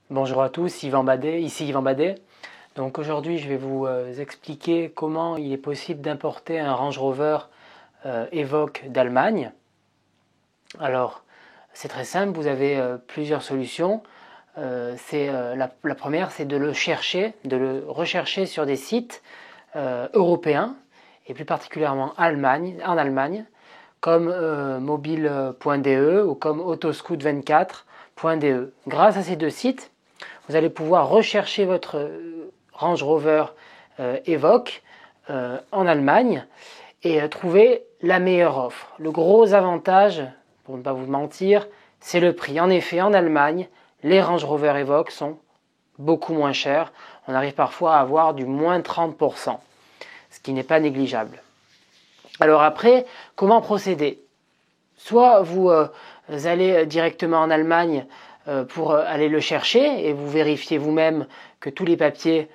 Bonjour à tous, ici Yvan Badet. Donc aujourd'hui je vais vous expliquer comment il est possible d'importer un Range Rover Evoque d'Allemagne. Alors c'est très simple, vous avez plusieurs solutions. La première, c'est de le rechercher sur des sites européens et plus particulièrement en Allemagne, comme mobile.de ou comme autoscout24.de. Grâce à ces deux sites, vous allez pouvoir rechercher votre Range Rover Evoque en Allemagne et trouver la meilleure offre. Le gros avantage, pour ne pas vous mentir, c'est le prix. En effet, en Allemagne, les Range Rover Evoque sont beaucoup moins chers. On arrive parfois à avoir du moins 30%, ce qui n'est pas négligeable. Alors après, comment procéder? Soit vous allez directement en Allemagne pour aller le chercher et vous vérifiez vous-même que tous les papiers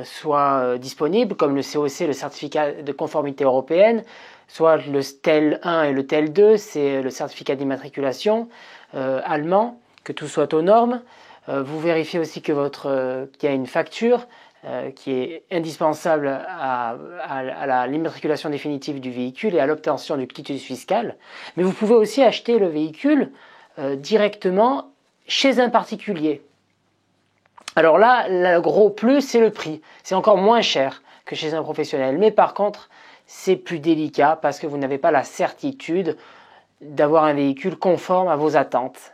soient disponibles, comme le COC, le certificat de conformité européenne, soit le TEL 1 et le TEL 2, c'est le certificat d'immatriculation allemand, que tout soit aux normes. Vous vérifiez aussi que qu'il y a une facture qui est indispensable à l'immatriculation définitive du véhicule et à l'obtention du quitus fiscal. Mais vous pouvez aussi acheter le véhicule directement chez un particulier. Alors là, le gros plus, c'est le prix. C'est encore moins cher que chez un professionnel. Mais par contre, c'est plus délicat parce que vous n'avez pas la certitude d'avoir un véhicule conforme à vos attentes.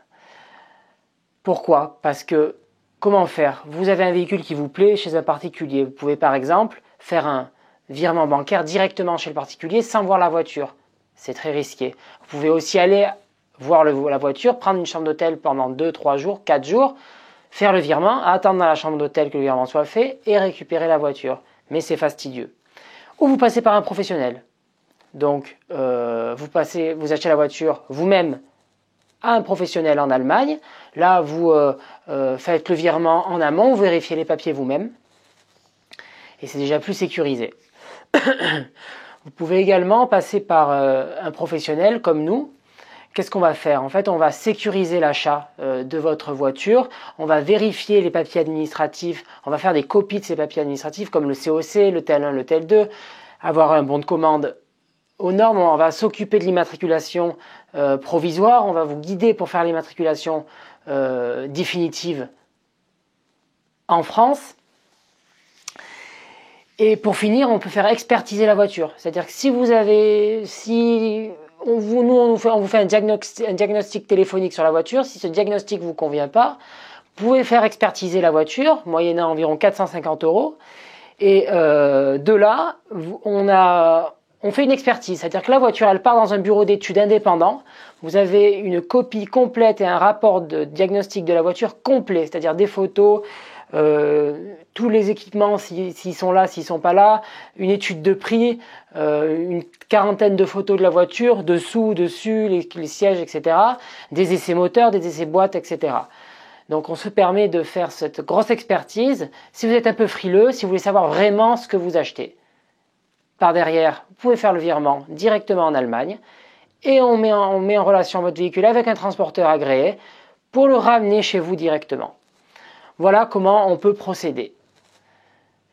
Pourquoi? Parce que, comment faire? Vous avez un véhicule qui vous plaît chez un particulier. Vous pouvez par exemple faire un virement bancaire directement chez le particulier sans voir la voiture. C'est très risqué. Vous pouvez aussi aller voir la voiture, prendre une chambre d'hôtel pendant 2, 3 jours, 4 jours, faire le virement, attendre dans la chambre d'hôtel que le virement soit fait et récupérer la voiture. Mais c'est fastidieux. Ou vous passez par un professionnel. Donc, vous achetez la voiture vous-même à un professionnel en Allemagne. Là, vous faites le virement en amont, vous vérifiez les papiers vous-même. Et c'est déjà plus sécurisé. Vous pouvez également passer par un professionnel comme nous. Qu'est-ce qu'on va faire? En fait, on va sécuriser l'achat de votre voiture, on va vérifier les papiers administratifs, on va faire des copies de ces papiers administratifs comme le COC, le TEL 1, le TEL 2, avoir un bon de commande aux normes, on va s'occuper de l'immatriculation provisoire, on va vous guider pour faire l'immatriculation définitive en France. Et pour finir, on peut faire expertiser la voiture. C'est-à-dire que on vous fait un diagnostic téléphonique sur la voiture. Si ce diagnostic ne vous convient pas, vous pouvez faire expertiser la voiture, moyennant environ 450 €. Et de là, on fait une expertise. C'est-à-dire que la voiture, elle part dans un bureau d'études indépendant. Vous avez une copie complète et un rapport de diagnostic de la voiture complet, c'est-à-dire des photos, tous les équipements s'ils sont là, s'ils sont pas là, une étude de prix, une quarantaine de photos de la voiture, dessous, dessus, les sièges, etc. Des essais moteurs, des essais boîtes, etc. Donc on se permet de faire cette grosse expertise. Si vous êtes un peu frileux, si vous voulez savoir vraiment ce que vous achetez, par derrière, vous pouvez faire le virement directement en Allemagne et on met en relation votre véhicule avec un transporteur agréé pour le ramener chez vous directement. Voilà comment on peut procéder.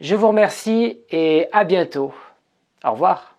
Je vous remercie et à bientôt. Au revoir.